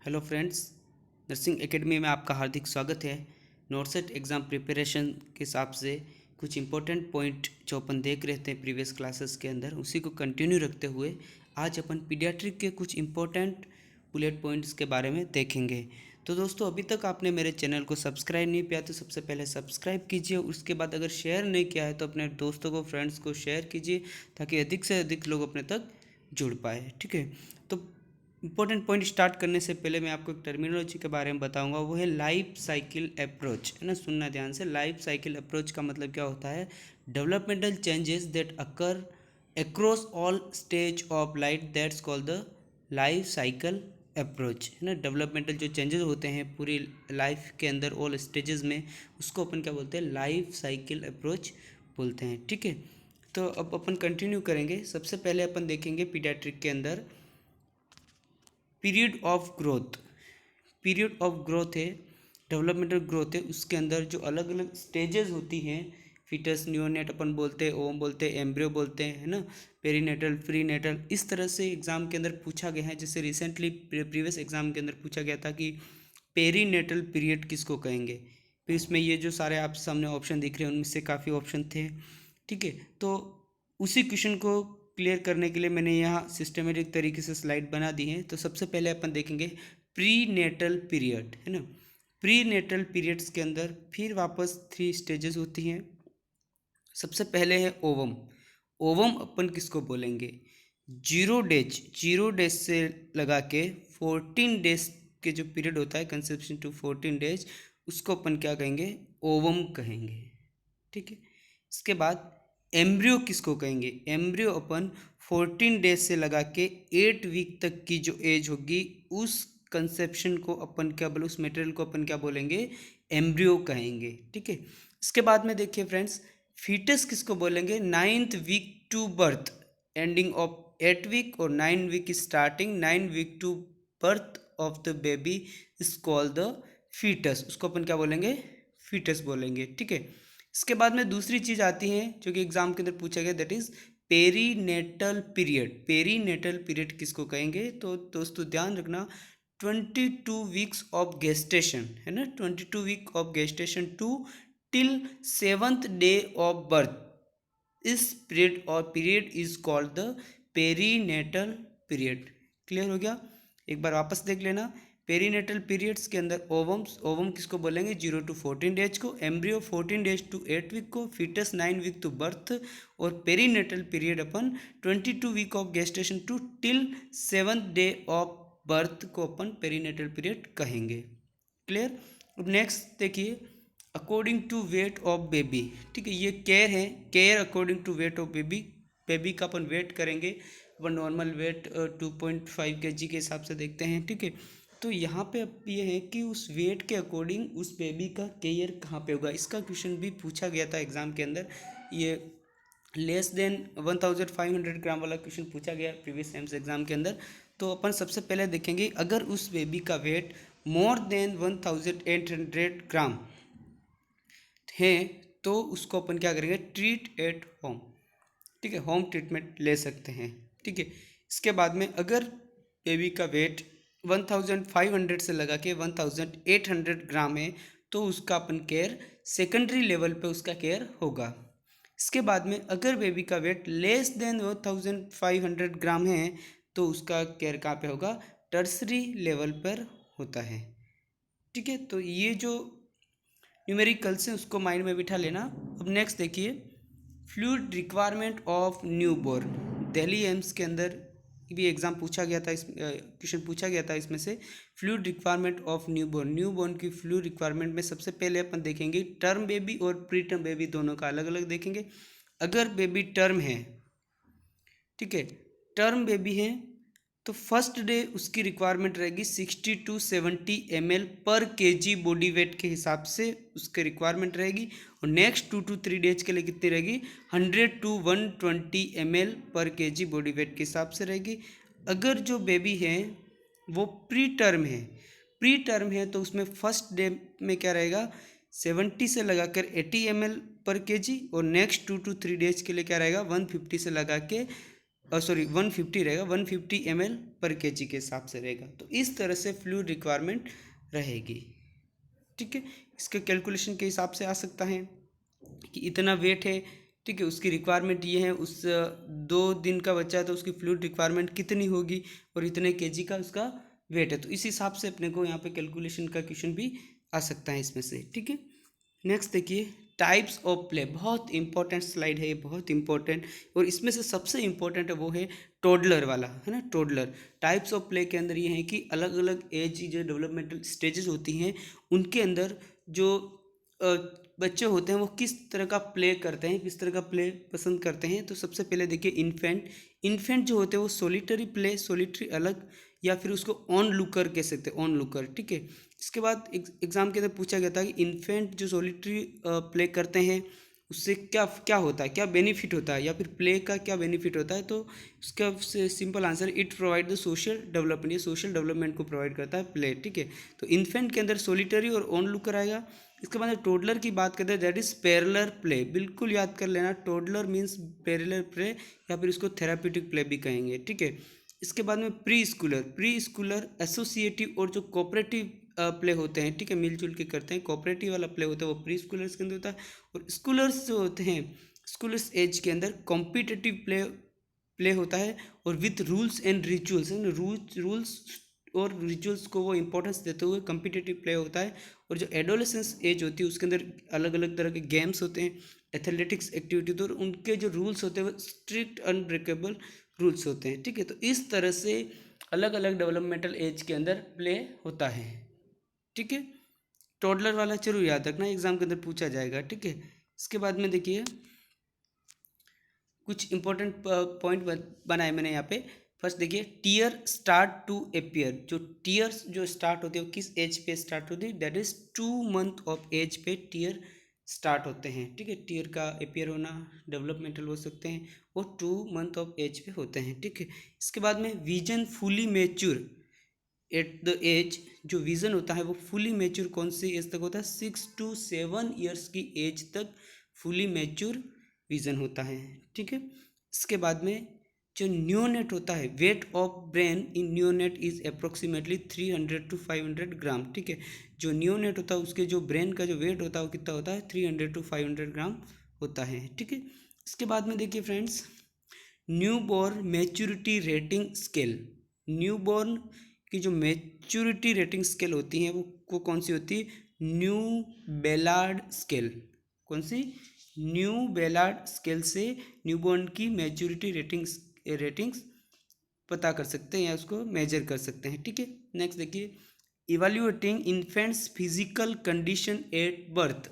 Hello friends, nursing academy में आपका हार्दिक स्वागत है। नोटसेट एग्ज़ाम प्रिपरेशन के हिसाब से कुछ इंपॉर्टेंट पॉइंट जो अपन देख रहे थे प्रीवियस क्लासेस के अंदर, उसी को कंटिन्यू रखते हुए आज अपन पीडियाट्रिक के कुछ इंपॉर्टेंट बुलेट पॉइंट्स के बारे में देखेंगे। तो दोस्तों, अभी तक आपने मेरे चैनल को सब्सक्राइब नहीं किया तो सबसे पहले सब्सक्राइब कीजिए। उसके बाद अगर शेयर नहीं किया है तो अपने दोस्तों को, फ्रेंड्स को शेयर कीजिए ताकि अधिक से अधिक लोग अपने तक जुड़ पाए। ठीक है, तो इंपॉर्टेंट पॉइंट स्टार्ट करने से पहले मैं आपको एक टर्मिनोलॉजी के बारे में बताऊंगा, वो है लाइफ साइकिल अप्रोच। है ना, सुनना ध्यान से। लाइफ साइकिल अप्रोच का मतलब क्या होता है? Developmental changes that occur across all stage of life, that's called the life cycle approach. है ना, डेवलपमेंटल जो चेंजेस होते हैं पूरी लाइफ के अंदर ऑल स्टेजेस में, उसको अपन क्या बोलते हैं? लाइफ साइकिल अप्रोच बोलते हैं। ठीक है, तो अब अपन कंटिन्यू करेंगे। सबसे पहले अपन देखेंगे पीडियाट्रिक के अंदर period of growth. Period of growth है, डेवलपमेंटल ग्रोथ है, उसके अंदर जो अलग अलग स्टेजेस होती हैं, फीटस, नियोनेट अपन बोलते हैं, ओम बोलते हैं, एम्ब्रियो बोलते हैं, है ना, पेरीनेटल, प्रीनेटल, इस तरह से एग्जाम के अंदर पूछा गया है। जैसे रिसेंटली प्रीवियस एग्जाम के अंदर पूछा गया था कि पेरीनेटल पीरियड किसको कहेंगे। फिर इसमें ये जो सारे आप सामने ऑप्शन दिख रहे हैं उनमें से काफ़ी ऑप्शन थे। ठीक है, तो उसी क्वेश्चन को क्लियर करने के लिए मैंने यहाँ सिस्टमेटिक तरीके से स्लाइड बना दी है। तो सबसे पहले अपन देखेंगे प्री नेटल पीरियड। है ना, प्री नेटल पीरियड्स के अंदर फिर वापस 3 स्टेजेस होती हैं। सबसे पहले है ओवम। ओवम अपन किसको बोलेंगे? 0 डेज, 0 डेज से लगा के 14 डेज के जो पीरियड होता है, कंसेप्शन टू 14 डेज, उसको अपन क्या कहेंगे? ओवम कहेंगे। ठीक है, इसके बाद एम्ब्रियो किसको कहेंगे? एम्ब्रियो अपन 14 डेज से लगा के 8 वीक तक की जो एज होगी, उस कंसेप्शन को अपन क्या बोले, उस मटेरियल को अपन क्या बोलेंगे? एम्ब्रियो कहेंगे। ठीक है, इसके बाद में देखिए फ्रेंड्स, फीटस किसको बोलेंगे? 9th week to birth, ending of 8 week और 9 week starting 9 week to birth of the baby is called the fetus. उसको अपन क्या बोलेंगे? फीटस बोलेंगे। ठीक है, इसके बाद में दूसरी चीज़ आती है जो कि एग्जाम के अंदर पूछा गया, that is perinatal period. Perinatal period किसको कहेंगे? तो दोस्तों ध्यान रखना, 22 वीक्स ऑफ गेस्टेशन, है ना, 22 week of gestation to till 7th day of birth, इस पीरियड और period is called the perinatal period. Clear हो गया? एक बार वापस देख लेना। पेरीनेटल पीरियड्स के अंदर ओवम्स, ओवम किसको बोलेंगे? 0 to 14 डेज को, एम्ब्रियो 14 डेज टू 8 वीक को, फीटस 9 वीक टू बर्थ, और पेरीनेटल पीरियड अपन 22 week of gestation to till 7th day of birth को अपन पेरीनेटल पीरियड कहेंगे। क्लियर? अब नेक्स्ट देखिए, according to weight of baby. ठीक है, ये केयर है, care according to weight of baby. Baby का अपन वेट करेंगे, अपन नॉर्मल वेट 2.5 kg के हिसाब से देखते हैं। ठीक है, तो यहाँ पे अब ये है कि उस वेट के अकॉर्डिंग उस बेबी का केयर कहाँ पे होगा। इसका क्वेश्चन भी पूछा गया था एग्जाम के अंदर। ये लेस देन 1500 ग्राम वाला क्वेश्चन पूछा गया प्रीवियस टाइम्स एग्जाम के अंदर। तो अपन सबसे पहले देखेंगे, अगर उस बेबी का वेट मोर देन 1800 ग्राम है तो उसको अपन क्या करेंगे? Treat at home. ठीक है, होम ट्रीटमेंट ले सकते हैं। ठीक है, इसके बाद में अगर बेबी का वेट 1500 से लगा के 1800 ग्राम है तो उसका अपन केयर सेकेंडरी लेवल पे उसका केयर होगा। इसके बाद में अगर बेबी का वेट लेस देन 1500 ग्राम है तो उसका केयर कहाँ पे होगा? टर्सरी लेवल पर होता है। ठीक है, तो ये जो न्यूमेरिकल्स हैं उसको माइंड में बिठा लेना। अब नेक्स्ट देखिए, fluid requirement of newborn. Delhi AIIMS के अंदर भी एग्जाम पूछा गया था, इस क्वेश्चन पूछा गया था इसमें से। Fluid requirement of newborn, newborn की फ्लूइड रिक्वायरमेंट में सबसे पहले अपन देखेंगे टर्म बेबी और प्री टर्म बेबी, दोनों का अलग अलग देखेंगे। अगर बेबी टर्म है, ठीक है, टर्म बेबी है, तो फर्स्ट डे उसकी रिक्वायरमेंट रहेगी 60 to 70 ml/kg बॉडी वेट के हिसाब से उसकी रिक्वायरमेंट रहेगी। और नेक्स्ट 2 to 3 डेज के लिए कितनी रहेगी? 100 to 120 ml/kg बॉडी वेट के हिसाब से रहेगी। अगर जो बेबी है वो प्री टर्म है, प्री टर्म है तो उसमें फर्स्ट डे में क्या रहेगा? 70 से लगाकर 80 ml/kg, और नेक्स्ट 2 to 3 डेज के लिए क्या रहेगा? 150 से लगा के सॉरी 150 रहेगा, 150 ml पर kg के हिसाब से रहेगा। तो इस तरह से फ्लूइड रिक्वायरमेंट रहेगी, ठीक है। इसके कैलकुलेशन के हिसाब से आ सकता है कि इतना वेट है, ठीक है, उसकी रिक्वायरमेंट ये है, उस 2 दिन का बच्चा है तो उसकी फ्लूइड रिक्वायरमेंट कितनी होगी और इतने केजी का उसका वेट है। तो इस हिसाब से अपने को यहाँ पे कैलकुलेशन का क्वेश्चन भी आ सकता है इसमें से, ठीक है। नेक्स्ट देखिए, टाइप्स ऑफ प्ले, बहुत इंपॉर्टेंट स्लाइड है ये, बहुत इंपॉर्टेंट, और इसमें से सबसे इंपॉर्टेंट है वो है टोडलर वाला, है ना, टोडलर। टाइप्स ऑफ प्ले के अंदर ये है कि अलग अलग एज जो डेवलपमेंटल स्टेजेस होती हैं उनके अंदर जो बच्चे होते हैं वो किस तरह का प्ले करते हैं, किस तरह का प्ले पसंद करते हैं। तो सबसे पहले देखिए इन्फेंट जो होते हैं वो सोलिटरी प्ले, सोलिटरी अलग, या फिर उसको ऑन लुकर कह सकते हैं, ऑन लुकर, ठीक है। इसके बाद एग्जाम के अंदर पूछा गया था कि इन्फेंट जो सोलिटरी प्ले करते हैं उससे क्या क्या होता है, क्या बेनिफिट होता है, या फिर प्ले का क्या बेनिफिट होता है। तो उसका simple answer, it provide the social development, ये सोशल डेवलपमेंट को प्रोवाइड करता है प्ले, ठीक है। तो इन्फेंट के अंदर सोलिटरी और ऑन लुकर आएगा। इसके बाद टोडलर की बात करते हैं, दैट इज पैरेलल प्ले, बिल्कुल याद कर लेना, टोडलर मीन्स पैरेलल प्ले, या फिर इसको थेराप्यूटिक प्ले भी कहेंगे, ठीक है। इसके बाद में प्री स्कूलर एसोसिएटिव और जो कोऑपरेटिव प्ले होते हैं, ठीक है, मिलजुल के करते हैं, कोऑपरेटिव वाला प्ले होता है वो प्री स्कूलर्स के अंदर होता है। और स्कूलर्स जो होते हैं, स्कूलर्स एज के अंदर कॉम्पिटिटिव प्ले होता है, और with rules and rituals, rules और रिचुअल्स को वो इंपॉर्टेंस देते हुए कॉम्पिटिटिव प्ले होता है। और जो एडोलेसेंस एज होती है उसके अंदर अलग अलग तरह के गेम्स होते हैं, एथलेटिक्स एक्टिविटी, तो उनके जो रूल्स होते हैं वो स्ट्रिक्ट अनब्रेकेबल रूल्स होते हैं, ठीक है। तो इस तरह से अलग अलग डेवलपमेंटल एज के अंदर प्ले होता है, ठीक है। टोडलर वाला जरूर याद रखना, एग्जाम के अंदर पूछा जाएगा, ठीक है। इसके बाद में देखिए कुछ इंपॉर्टेंट पॉइंट बनाए मैंने यहाँ पे। फर्स्ट देखिए, टीयर स्टार्ट टू अपियर, जो टीयर्स जो स्टार्ट होते हैं वो किस एज पे स्टार्ट होती है, that is 2 month of age पे टीयर स्टार्ट होते हैं, ठीक है। टीयर का अपियर होना डेवलपमेंटल हो सकते हैं, वो 2 मंथ ऑफ एज पे होते हैं, ठीक है। इसके बाद में vision fully mature at the age, जो विजन होता है वो फुली मेच्योर कौन सी एज तक होता है, 6 to 7 ईयर्स की एज तक फुली मेच्योर विजन होता है, ठीक है। इसके बाद में जो न्यूनेट होता है, weight of brain in neonate is approximately 300 to 500 ग्राम, ठीक है। जो न्यूनेट होता है उसके जो ब्रेन का जो वेट होता है वो कितना होता है, 300 to 500 ग्राम होता है, ठीक है। इसके बाद में देखिए friends, newborn maturity rating scale, newborn की जो मैच्योरिटी रेटिंग स्केल होती है वो कौन सी होती है, न्यू बेलार्ड स्केल, कौन सी, न्यू बेलार्ड स्केल से न्यूबॉर्न की मैच्योरिटी रेटिंग्स पता कर सकते हैं या उसको मेजर कर सकते हैं, ठीक है। नेक्स्ट देखिए, evaluating infants physical condition at birth,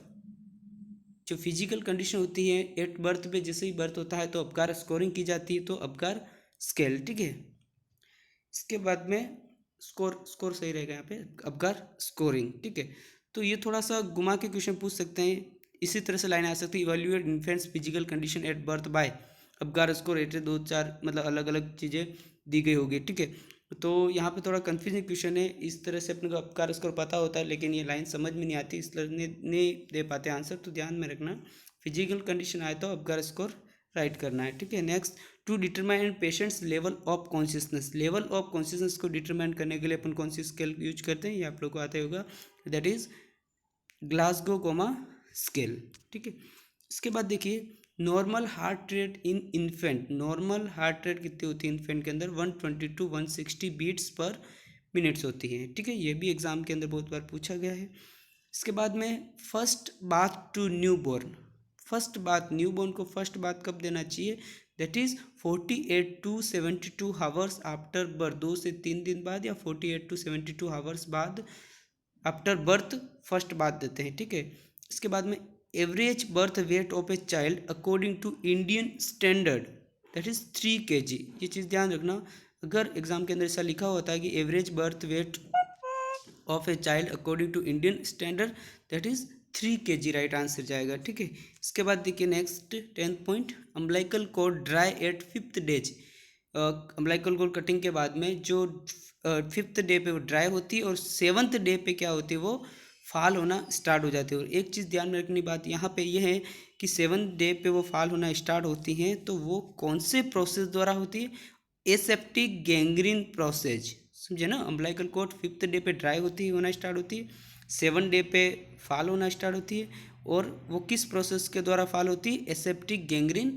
जो फिजिकल कंडीशन होती है एट बर्थ पे, जैसे ही बर्थ होता है तो अपकार स्कोरिंग की जाती है, तो अपकार स्केल, ठीक है। इसके बाद में स्कोर सही रहेगा यहाँ पे, अपकार स्कोरिंग, ठीक है। तो ये थोड़ा सा घुमा के क्वेश्चन पूछ सकते हैं, इसी तरह से लाइन आ सकती है, evaluate infants physical condition at birth by Apgar score at, 2-4 मतलब अलग अलग चीज़ें दी गई होगी, ठीक है। तो यहाँ पे थोड़ा कंफ्यूजिंग क्वेश्चन है, इस तरह से अपने को अपकार स्कोर पता होता है लेकिन ये लाइन समझ में नहीं आती, इसलिए नहीं दे पाते आंसर, तो ध्यान में रखना, फिजिकल कंडीशन आए तो अपकार स्कोर राइट करना है, ठीक है। Next, to determine patients level of consciousness, level of consciousness को डिटरमाइन करने के लिए अपन कौन सी स्केल यूज करते हैं, ये आप लोग को आता होगा, that is Glasgow coma scale, ठीक है। इसके बाद देखिए, normal heart rate in infant, normal heart rate कितनी होती है इन्फेंट के अंदर, 120 to 160 बीट्स पर मिनट्स होती है, ठीक है। ये भी एग्जाम के अंदर बहुत बार पूछा गया है। इसके बाद में first bath to newborn, first bath, newborn को फर्स्ट बाथ कब देना चाहिए, that is 48 to 72 hours after birth, 2 से 3 दिन बाद या 48 to 72 आवर्स बाद आफ्टर बर्थ फर्स्ट बात देते हैं, ठीक है। इसके बाद में average birth weight of a child according to Indian standard, that is 3 kg, ये चीज़ ध्यान रखना। अगर एग्जाम के अंदर ऐसा लिखा होता है कि average birth weight of a child according to Indian standard, that is 3 kg, right answer जाएगा, ठीक है। इसके बाद देखिए next 10th point, umbilical cord dry at 5th days, umbilical cord cutting के बाद में जो 5th डे पे वो ड्राई होती है और 7th डे पे क्या होती है, वो फाल होना स्टार्ट हो जाते हैं। और एक चीज़ ध्यान में रखनी बात यहाँ पे ये है कि 7 डे पे वो फाल होना स्टार्ट होती हैं, तो वो कौन से प्रोसेस द्वारा होती है? एसेप्टिक गैंग्रीन प्रोसेस, समझे ना। अम्बिलिकल कॉर्ड 5th डे पे ड्राई होना स्टार्ट होती है, 7 डे पे फाल होना स्टार्ट होती है, और वो किस प्रोसेस के द्वारा फाल होती है? एसेप्टिक गैंग्रीन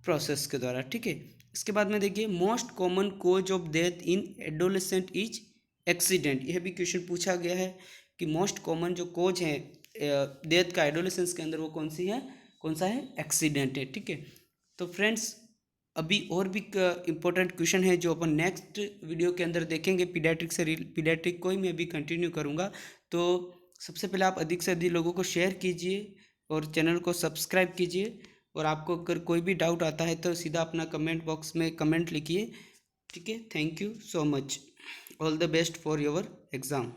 प्रोसेस के द्वारा, ठीक है। इसके बाद में देखिए, most common cause of death in adolescent is accident. यह भी क्वेश्चन पूछा गया है कि मोस्ट कॉमन जो कोज है डेथ का एडोलेसेंस के अंदर, वो कौन सा है? एक्सीडेंट है, ठीक है। तो फ्रेंड्स, अभी और भी इम्पोर्टेंट क्वेश्चन है जो अपन नेक्स्ट वीडियो के अंदर देखेंगे। पीडियाट्रिक को ही मैं अभी कंटिन्यू करूँगा। तो सबसे पहले आप अधिक से अधिक लोगों को शेयर कीजिए और चैनल को सब्सक्राइब कीजिए। और आपको अगर कोई भी डाउट आता है तो सीधा अपना कमेंट बॉक्स में कमेंट लिखिए, ठीक है। Thank you so much. All the best for your exam.